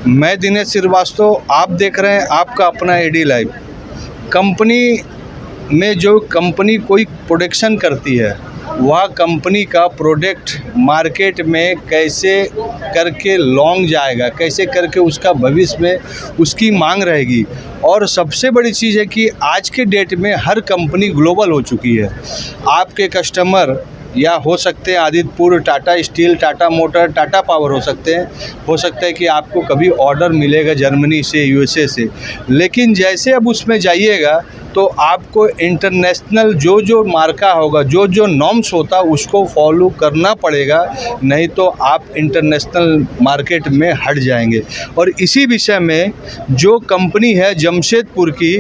मैं दिनेश श्रीवास्तव, आप देख रहे हैं आपका अपना एडी लाइव। कंपनी में जो कंपनी कोई प्रोडक्शन करती है, वह कंपनी का प्रोडक्ट मार्केट में कैसे करके लॉन्ग जाएगा, कैसे करके उसका भविष्य में उसकी मांग रहेगी। और सबसे बड़ी चीज़ है कि आज के डेट में हर कंपनी ग्लोबल हो चुकी है। आपके कस्टमर या हो सकते हैं Adityapur, Tata steel, Tata motor, Tata power हो सकते हैं। हो सकता है कि आपको कभी ऑर्डर मिलेगा जर्मनी से, यूएसए से, लेकिन जैसे अब उसमें जाइएगा तो आपको इंटरनेशनल जो मार्का होगा, जो नॉर्म्स होता उसको फॉलो करना पड़ेगा, नहीं तो आप इंटरनेशनल मार्केट में हट जाएंगे। और इसी विषय में जो कंपनी है जमशेदपुर की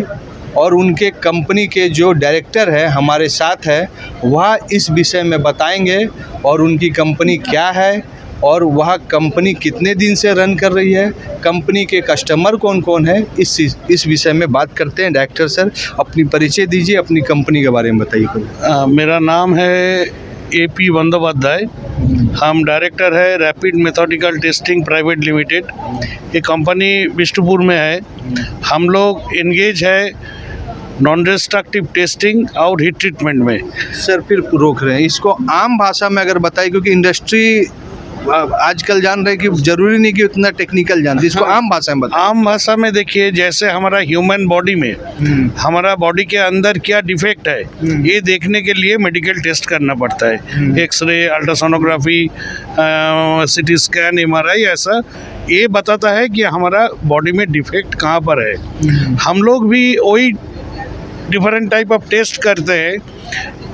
और उनके कंपनी के जो डायरेक्टर है हमारे साथ है, वह इस विषय में बताएंगे और उनकी कंपनी क्या है और वह कंपनी कितने दिन से रन कर रही है, कंपनी के कस्टमर कौन कौन है, इस विषय में बात करते हैं। डायरेक्टर सर, अपनी परिचय दीजिए, अपनी कंपनी के बारे में बताइए। मेरा नाम है AP बंदोपाध्याय। हम डायरेक्टर है rapid methodical testing private limited. ये कंपनी बिष्टुपुर में है। हम लोग एंगेज है नॉन डिस्ट्रक्टिव टेस्टिंग और हीट ट्रीटमेंट में। सर फिर रोक रहे हैं, इसको आम भाषा में अगर बताइए, क्योंकि इंडस्ट्री आजकल जान रहे कि जरूरी नहीं कि उतना टेक्निकल जानती, इसको आम भाषा में बताइए। आम भाषा में देखिए, जैसे हमारा ह्यूमन बॉडी में हमारा बॉडी के अंदर क्या डिफेक्ट है, ये देखने के लिए मेडिकल टेस्ट करना पड़ता है। X-ray, ultrasonography, CT scan, MRI, ऐसा ये बताता है कि हमारा बॉडी में डिफेक्ट कहाँ पर है। हम लोग भी वही डिफरेंट टाइप ऑफ टेस्ट करते हैं,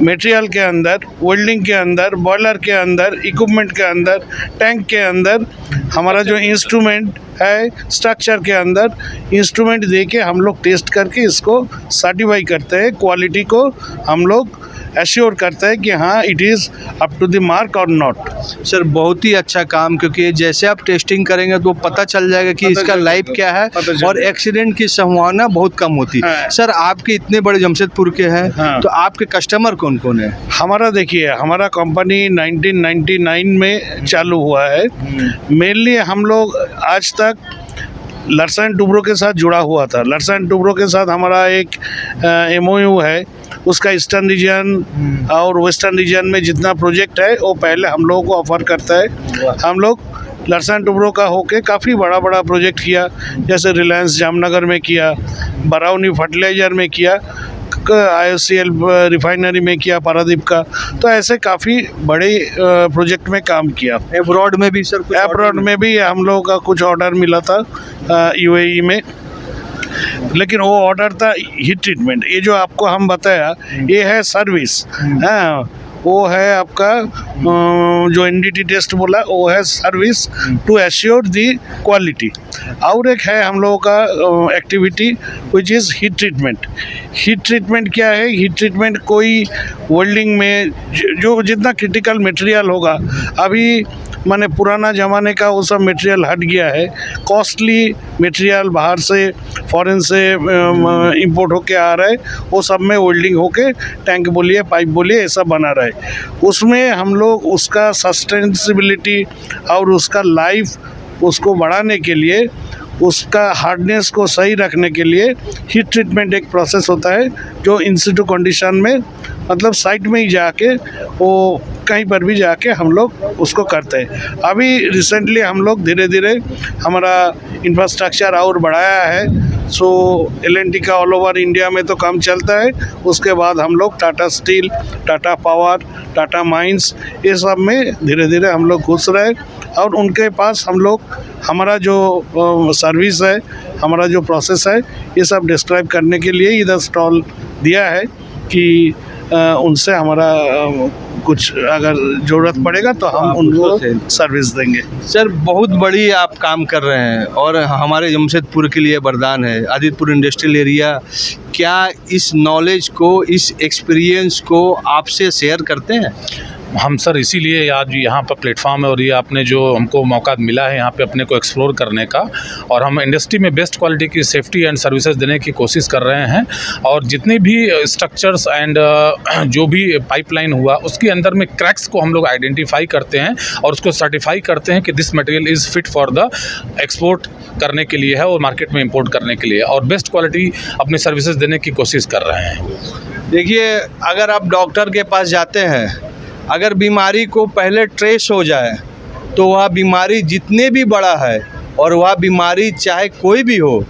मटेरियल के अंदर, वेल्डिंग के अंदर, बॉयलर के अंदर, इक्विपमेंट के अंदर, टैंक के अंदर, हमारा जो इंस्ट्रूमेंट है स्ट्रक्चर के अंदर इंस्ट्रूमेंट दे के हम लोग टेस्ट करके इसको सर्टिफाई करते हैं। क्वालिटी को हम लोग एश्योर करते हैं कि हाँ it is up to the mark or not. Sir बहुत ही अच्छा काम, क्योंकि जैसे आप टेस्टिंग करेंगे तो पता चल जाएगा कि इसका लाइफ क्या है और एक्सीडेंट की संभावना बहुत कम होती है। सर आपके इतने बड़े जमशेदपुर के हैं, तो आपके कस्टमर कौन कौन है? हमारा देखिए, हमारा कंपनी 1999 में चालू हुआ है। मेनली हम लोग आज तक लरसन टुब्रो के साथ जुड़ा हुआ था। लरसन टुब्रो के साथ हमारा एक MOU है, उसका ईस्टर्न रीजन और वेस्टर्न रीजन में जितना प्रोजेक्ट है वो पहले हम लोगों को ऑफर करता है। हम लोग लरसन टुब्रो का होके काफ़ी बड़ा प्रोजेक्ट किया, जैसे रिलायंस जामनगर में किया, बराउनी फर्टिलाइज़र में किया, IOCL रिफाइनरी में किया, पारादीप का। तो ऐसे काफ़ी बड़े प्रोजेक्ट में काम किया। एब्रॉड में भी सर? एब्रॉड में भी हम लोगों का कुछ ऑर्डर मिला था UAE में, लेकिन वो ऑर्डर था हीट ट्रीटमेंट। ये जो आपको हम बताया ये है सर्विस। हाँ, वो है आपका जो NDT टेस्ट बोला, वो है service to assure the quality. और एक है हम लोगों का activity which is heat treatment. Heat treatment क्या है? हीट ट्रीटमेंट कोई वेल्डिंग में जो जितना क्रिटिकल मटेरियल होगा, अभी माने पुराना ज़माने का वो सब मटेरियल हट गया है। कॉस्टली मटेरियल बाहर से, फॉरेन से इंपोर्ट होके आ रहा है, वो सब में वेल्डिंग होके टैंक बोलिए, पाइप बोलिए, ऐसा बना रहा है। उसमें हम लोग उसका सस्टेनेबिलिटी और उसका लाइफ उसको बढ़ाने के लिए, उसका हार्डनेस को सही रखने के लिए हीट ट्रीटमेंट एक प्रोसेस होता है जो इन सिटू कंडीशन में, मतलब साइट में ही जाके वो कहीं पर भी जाके हम लोग उसको करते हैं। अभी रिसेंटली हम लोग धीरे धीरे हमारा इंफ्रास्ट्रक्चर और बढ़ाया है। सो L&T का ऑल ओवर इंडिया में तो काम चलता है। उसके बाद हम लोग Tata steel, Tata power, Tata mines, ये सब में धीरे धीरे हम लोग घुस रहे हैं और उनके पास हम लोग हमारा जो सर्विस है, हमारा जो प्रोसेस है, ये सब डिस्क्राइब करने के लिए इधर स्टॉल दिया है कि उनसे हमारा कुछ अगर ज़रूरत पड़ेगा तो हम उनको सर्विस देंगे। सर बहुत बड़ी आप काम कर रहे हैं और हमारे जमशेदपुर के लिए वरदान है। आदित्यपुर इंडस्ट्रियल एरिया क्या इस नॉलेज को, इस एक्सपीरियंस को आपसे शेयर करते हैं? हम सर इसीलिए आज यहाँ पर प्लेटफॉर्म है और ये आपने जो हमको मौका मिला है यहाँ पे अपने को एक्सप्लोर करने का, और हम इंडस्ट्री में बेस्ट क्वालिटी की सेफ्टी एंड सर्विसेज देने की कोशिश कर रहे हैं। और जितने भी स्ट्रक्चर्स एंड जो भी पाइपलाइन हुआ उसके अंदर में क्रैक्स को हम लोग आइडेंटिफाई करते हैं और उसको सर्टिफाई करते हैं कि this material is fit for the export करने के लिए है और मार्केट में इंपोर्ट करने के लिए, और बेस्ट क्वालिटी अपनी सर्विसेज देने की कोशिश कर रहे हैं। देखिए, अगर आप डॉक्टर के पास जाते हैं, अगर बीमारी को पहले ट्रेस हो जाए तो वह बीमारी जितने भी बड़ा है और वह बीमारी चाहे कोई भी हो,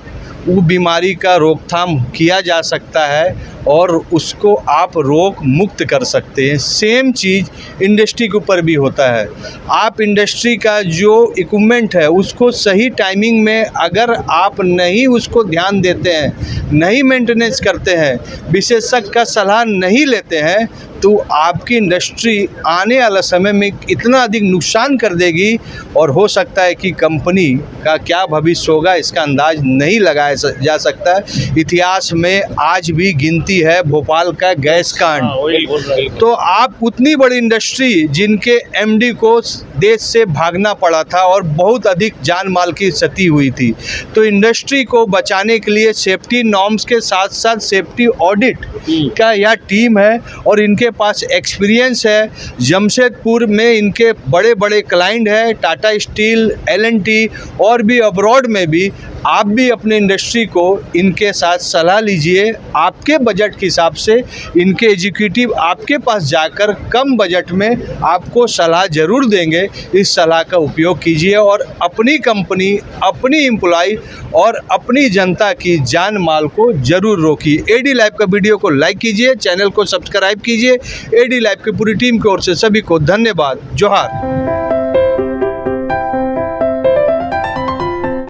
वो बीमारी का रोकथाम किया जा सकता है और उसको आप रोग मुक्त कर सकते हैं। सेम चीज़ इंडस्ट्री के ऊपर भी होता है। आप इंडस्ट्री का जो इक्विपमेंट है उसको सही टाइमिंग में अगर आप नहीं उसको ध्यान देते हैं, नहीं मेंटेनेंस करते हैं, विशेषज्ञ का सलाह नहीं लेते हैं, तो आपकी इंडस्ट्री आने वाला समय में इतना अधिक नुकसान कर देगी और हो सकता है कि कंपनी का क्या भविष्य होगा इसका अंदाज नहीं लगाया जा सकता। इतिहास में आज भी गिनती है भोपाल का गैस कांड। तो आप उतनी बड़ी इंडस्ट्री जिनके एमडी को देश से भागना पड़ा था और बहुत अधिक जान माल की क्षति हुई थी, तो इंडस्ट्री को बचाने के लिए सेफ्टी नॉर्म्स के साथ साथ सेफ्टी ऑडिट का यह टीम है और इनके पास एक्सपीरियंस है। जमशेदपुर में इनके बड़े बड़े क्लाइंट हैं, टाटा स्टील, एल&टी और भी अब्रॉड में भी। आप भी अपने इंडस्ट्री को इनके साथ सलाह लीजिए, आपके बजट के हिसाब से इनके एग्जीक्यूटिव आपके पास जाकर कम बजट में आपको सलाह ज़रूर देंगे। इस सलाह का उपयोग कीजिए और अपनी कंपनी, अपनी एम्प्लॉय और अपनी जनता की जान माल को ज़रूर रोकिए। एडी लाइव का वीडियो को लाइक कीजिए, चैनल को सब्सक्राइब कीजिए। एडी लाइव की पूरी टीम की ओर से सभी को धन्यवाद। जोहार।